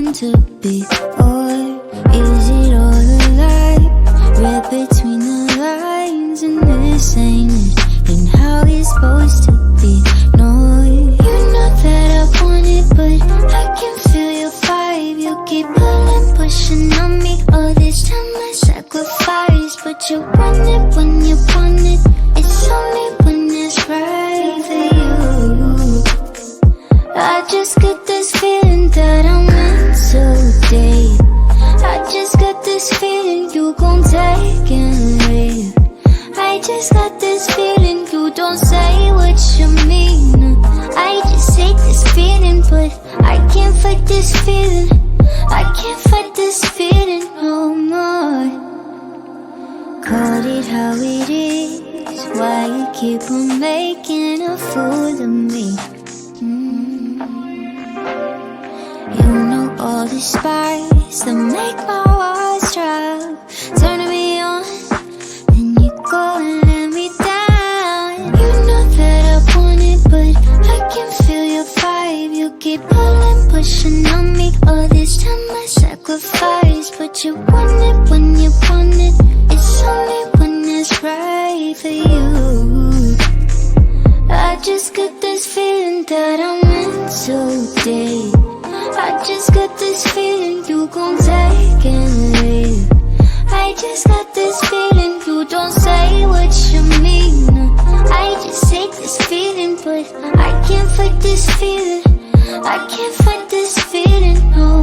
meant to be? Or is it all a lie? Read between the lines and this ain't it. And how it's supposed to be. No, you know that I want it, but I can feel your vibe. You keep pulling, pushing on me. All this time I sacrifice, but you want it when you want it. It's only when it's right for you. I just got this feeling that I'm meant to date. I just got this feeling you gon' take and leave. I just got this feeling you don't say what you mean. I just hate this feeling, but I can't fight this feeling. I can't fight this feeling no more. Call it how it is. Why you keep on making a fool of me? You know all the spice that make my walls drop, turning me on, then you go and let me down. You know that I want it, but I can feel your vibe. You keep pulling, pushing on me. All this time I sacrifice, but you want it when you want it. It's only when it's right for you. I just got this feeling that I'm meant to date. I just got this feeling you gon' take and leave. I just got this feeling you don't say what you mean. I just hate this feeling, but I can't fight this feeling. I can't fight this feeling no